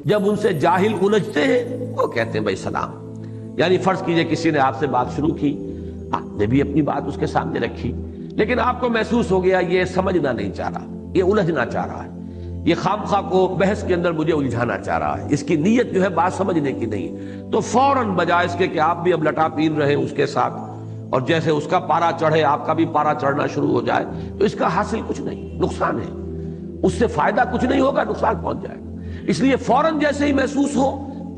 جب ان سے جاہل الجھتے ہیں وہ کہتے ہیں بھائی سلام. یعنی فرض کیجئے کسی نے آپ سے بات شروع کی، آپ نے بھی اپنی بات اس کے سامنے رکھی، لیکن آپ کو محسوس ہو گیا یہ سمجھنا نہیں چاہ رہا، یہ الجھنا چاہ رہا ہے، یہ خامخواہ کو بحث کے اندر مجھے الجھانا چاہ رہا ہے، اس کی نیت جو ہے بات سمجھنے کی نہیں، تو فوراً بجائے اس کے کہ آپ بھی اب لٹا پیر رہے اس کے ساتھ اور جیسے اس کا پارا چڑھے آپ کا بھی پارا چڑھنا شروع ہو جائے، تو اس کا حاصل کچھ نہیں، نقصان ہے، اس سے فائدہ کچھ نہیں ہوگا، نقصان پہنچ جائے گا. اس لیے فوراً جیسے ہی محسوس ہو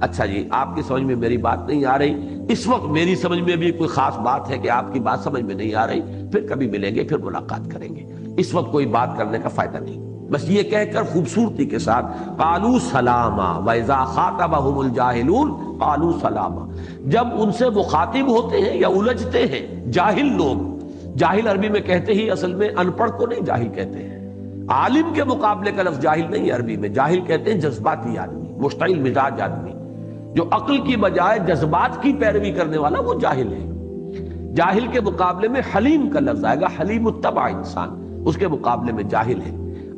اچھا جی آپ کی سمجھ میں میری بات نہیں آ رہی، اس وقت میری سمجھ میں بھی کوئی خاص بات ہے کہ آپ کی بات سمجھ میں نہیں آ رہی، پھر کبھی ملیں گے، پھر ملاقات کریں گے، اس وقت کوئی بات کرنے کا فائدہ نہیں. بس یہ کہہ کر خوبصورتی کے ساتھ قالوا سلاما وَإِذَا خَاطَبَهُمُ الْجَاهِلُونَ قَالُوا سَلَامًا، جب ان سے مخاطب ہوتے ہیں یا الجھتے ہیں جاہل لوگ، جاہل عربی میں کہتے ہی اصل میں ان پڑھ کو نہیں جاہل کہتے ہیں، عالم کے مقابلے کا لفظ جاہل نہیں ہے عربی میں، جاہل کہتے ہیں جذباتی آدمی، مشتعل مزاج آدمی، جو عقل کی بجائے جذبات کی پیروی کرنے والا وہ جاہل ہے. جاہل کے مقابلے میں حلیم کا لفظ آئے گا، حلیم الطبع انسان، اس کے مقابلے میں جاہل ہے.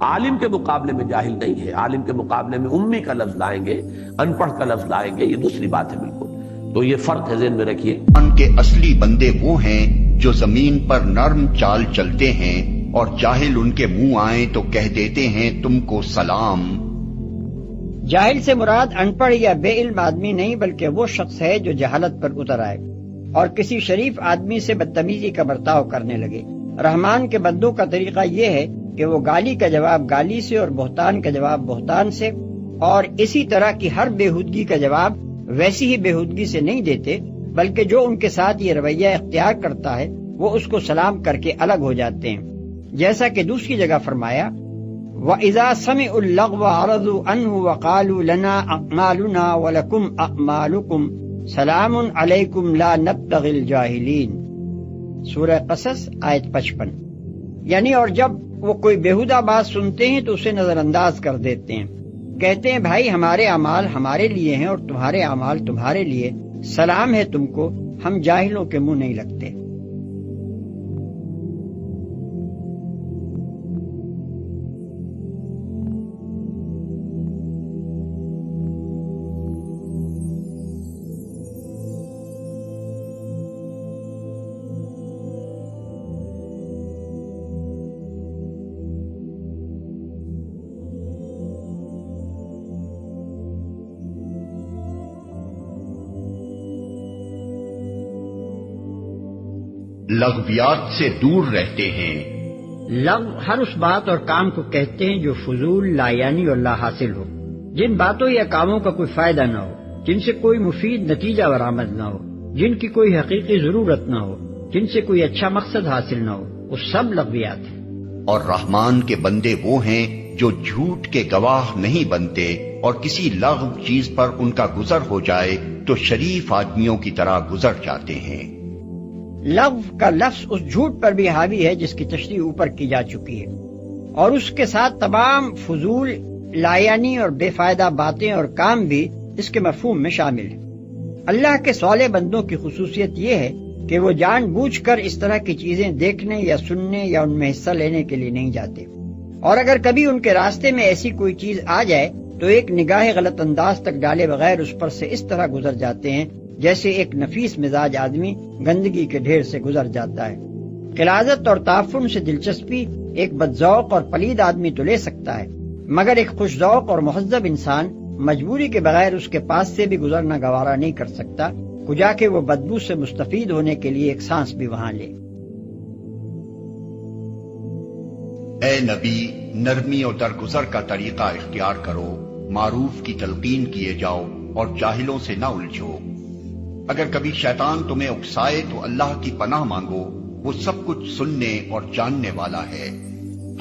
عالم کے مقابلے میں جاہل نہیں ہے، عالم کے مقابلے میں امی کا لفظ لائیں گے، ان پڑھ کا لفظ لائیں گے، یہ دوسری بات ہے بالکل. تو یہ فرق ہے، ذہن میں رکھیے. ان کے اصلی بندے وہ ہیں جو زمین پر نرم چال چلتے ہیں اور جاہل ان کے منہ آئیں تو کہہ دیتے ہیں تم کو سلام. جاہل سے مراد ان پڑھ یا بے علم آدمی نہیں، بلکہ وہ شخص ہے جو جہالت پر اتر آئے اور کسی شریف آدمی سے بدتمیزی کا برتاؤ کرنے لگے. رحمان کے بندوں کا طریقہ یہ ہے کہ وہ گالی کا جواب گالی سے اور بہتان کا جواب بہتان سے، اور اسی طرح کی ہر بےہودگی کا جواب ویسی ہی بےہودگی سے نہیں دیتے، بلکہ جو ان کے ساتھ یہ رویہ اختیار کرتا ہے وہ اس کو سلام کر کے الگ ہو جاتے ہیں. جیسا کہ دوسری جگہ فرمایا وَإِذَا سَمِعُوا اللَّغْوَ عَرَضُوا عَنْهُ وَقَالُوا لَنَا أَعْمَالُنَا وَلَكُمْ أَعْمَالُكُمْ سَلَامٌ عَلَيْكُمْ لَا نَبْتَغِي الْجَاهِلِينَ، سورہ قصص آیت 55. یعنی اور جب وہ کوئی بیہودہ بات سنتے ہیں تو اسے نظر انداز کر دیتے ہیں، کہتے ہیں بھائی ہمارے اعمال ہمارے لیے ہیں اور تمہارے اعمال تمہارے لیے، سلام ہے تم کو، ہم جاہلوں کے منہ نہیں لگتے. لغویات سے دور رہتے ہیں. لغو ہر اس بات اور کام کو کہتے ہیں جو فضول، لا یعنی اور لا حاصل ہو، جن باتوں یا کاموں کا کوئی فائدہ نہ ہو، جن سے کوئی مفید نتیجہ برآمد نہ ہو، جن کی کوئی حقیقی ضرورت نہ ہو، جن سے کوئی اچھا مقصد حاصل نہ ہو، وہ سب لغویات ہیں. اور رحمان کے بندے وہ ہیں جو جھوٹ کے گواہ نہیں بنتے اور کسی لغو چیز پر ان کا گزر ہو جائے تو شریف آدمیوں کی طرح گزر جاتے ہیں. لغو کا لفظ اس جھوٹ پر بھی حاوی ہے جس کی تشریح اوپر کی جا چکی ہے، اور اس کے ساتھ تمام فضول، لا یعنی اور بے فائدہ باتیں اور کام بھی اس کے مفہوم میں شامل ہیں. اللہ کے صالح بندوں کی خصوصیت یہ ہے کہ وہ جان بوجھ کر اس طرح کی چیزیں دیکھنے یا سننے یا ان میں حصہ لینے کے لیے نہیں جاتے، اور اگر کبھی ان کے راستے میں ایسی کوئی چیز آ جائے تو ایک نگاہ غلط انداز تک ڈالے بغیر اس پر سے اس طرح گزر جاتے ہیں جیسے ایک نفیس مزاج آدمی گندگی کے ڈھیر سے گزر جاتا ہے. غلاظت اور تعفن سے دلچسپی ایک بدذوق اور پلید آدمی تو لے سکتا ہے، مگر ایک خوش ذوق اور مہذب انسان مجبوری کے بغیر اس کے پاس سے بھی گزرنا گوارا نہیں کر سکتا، کجا کہ وہ بدبو سے مستفید ہونے کے لیے ایک سانس بھی وہاں لے. اے نبی، نرمی اور درگزر کا طریقہ اختیار کرو، معروف کی تلقین کیے جاؤ اور جاہلوں سے نہ الجھو. اگر کبھی شیطان تمہیں اکسائے تو اللہ کی پناہ مانگو، وہ سب کچھ سننے اور جاننے والا ہے.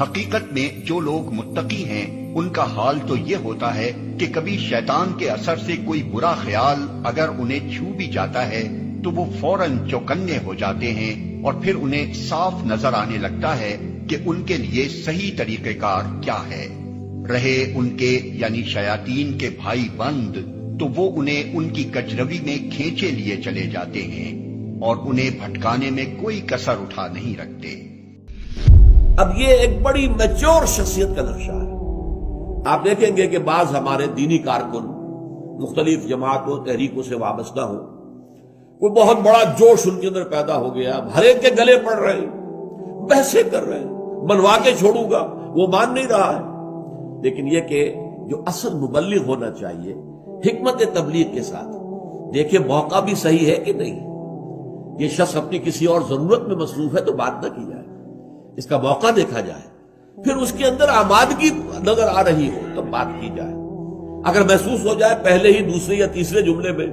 حقیقت میں جو لوگ متقی ہیں ان کا حال تو یہ ہوتا ہے کہ کبھی شیطان کے اثر سے کوئی برا خیال اگر انہیں چھو بھی جاتا ہے تو وہ فوراً چوکنے ہو جاتے ہیں اور پھر انہیں صاف نظر آنے لگتا ہے کہ ان کے لیے صحیح طریقہ کار کیا ہے. رہے ان کے یعنی شیاطین کے بھائی بند تو وہ انہیں ان کی کجروی میں کھینچے لیے چلے جاتے ہیں اور انہیں بھٹکانے میں کوئی کسر اٹھا نہیں رکھتے. اب یہ ایک بڑی میچور شخصیت کا نقشہ ہے. آپ دیکھیں گے کہ بعض ہمارے دینی کارکن مختلف جماعتوں تحریکوں سے وابستہ ہوں، کوئی بہت بڑا جوش ان کے اندر پیدا ہو گیا، ہر ایک کے گلے پڑ رہے ہیں، بحثیں کر رہے ہیں، منوا کے چھوڑوں گا، وہ مان نہیں رہا ہے۔ لیکن یہ کہ جو اصل مبلغ ہونا چاہیے حکمت تبلیغ کے ساتھ دیکھیں موقع بھی صحیح ہے کہ نہیں، یہ شخص اپنی کسی اور ضرورت میں مصروف ہے تو بات نہ کی جائے، اس کا موقع دیکھا جائے، پھر اس کے اندر آمادگی نظر آ رہی ہو تو بات کی جائے۔ اگر محسوس ہو جائے پہلے ہی دوسرے یا تیسرے جملے میں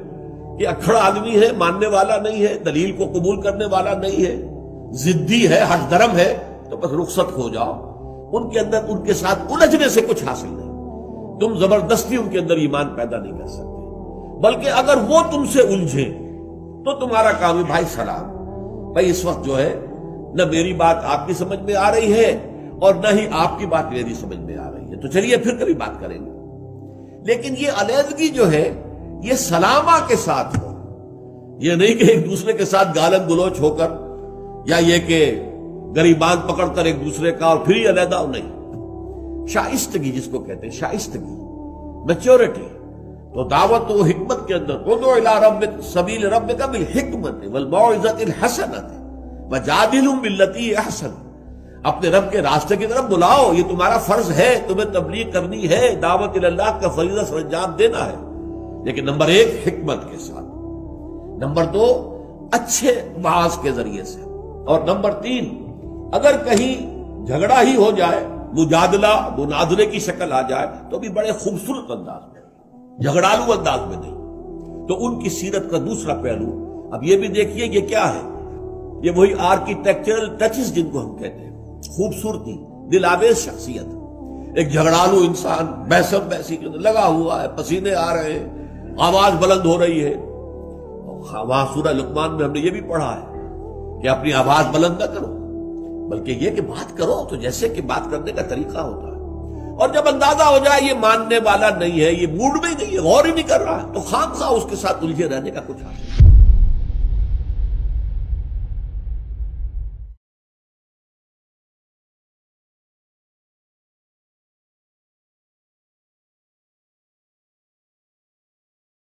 کہ اکھڑ آدمی ہے، ماننے والا نہیں ہے، دلیل کو قبول کرنے والا نہیں ہے، ضدی ہے، ہٹ درم ہے، تو بس رخصت ہو جاؤ، ان کے اندر ان کے ساتھ الجھنے سے کچھ حاصل نہیں، تم زبردستی ان کے اندر ایمان پیدا نہیں کر سکتے، بلکہ اگر وہ تم سے الجھے تو تمہارا کام ہے بھائی سلام، بھائی اس وقت جو ہے نہ میری بات آپ کی سمجھ میں آ رہی ہے اور نہ ہی آپ کی بات میری سمجھ میں آ رہی ہے، تو چلیے پھر کبھی بات کریں گے۔ لیکن یہ علیحدگی جو ہے یہ سلامہ کے ساتھ ہو، یہ نہیں کہ ایک دوسرے کے ساتھ گالن گلوچ ہو کر، یا یہ کہ گریبان پکڑ کر ایک دوسرے کا اور پھر ہی علیحدہ ہو، نہیں، شائستگی جس کو کہتے ہیں، شائستگی، میچورٹی، تو دعوت و حکمت کے اندر ادعو الی ربک سبیل ربک بالحکمت والموعظۃ الحسنۃ وجادلھم باللتی احسن، اپنے رب کے راستے کی طرف بلاؤ، یہ تمہارا فرض ہے، تمہیں تبلیغ کرنی ہے، دعوت الی اللہ کا فریضہ سر انجام دینا ہے، لیکن نمبر 1 حکمت کے ساتھ، نمبر 2 اچھے واعظ کے ذریعے سے، اور نمبر 3 اگر کہیں جھگڑا ہی ہو جائے، مجادلہ مناظرے کی شکل آ جائے تو بھی بڑے خوبصورت انداز میں، جھگڑالو انداز میں نہیں۔ تو ان کی سیرت کا دوسرا پہلو اب یہ بھی دیکھیے یہ کیا ہے، یہ وہی آرکیٹیکچرل ٹچز جن کو ہم کہتے ہیں، خوبصورتی، دل آویز شخصیت، ایک جھگڑالو انسان بحثم بحثی کے اندر لگا ہوا ہے، پسینے آ رہے ہیں، آواز بلند ہو رہی ہے، وہاں سورہ لقمان میں ہم نے یہ بھی پڑھا ہے کہ اپنی آواز بلند نہ کرو، بلکہ یہ کہ بات کرو تو جیسے کہ بات کرنے کا طریقہ ہوتا ہے، اور جب اندازہ ہو جائے یہ ماننے والا نہیں ہے، یہ موڈ میں نہیں ہے، غور ہی نہیں کر رہا ہے، تو خام خواہ اس کے ساتھ الجھے رہنے کا کچھ حاصل نہیں۔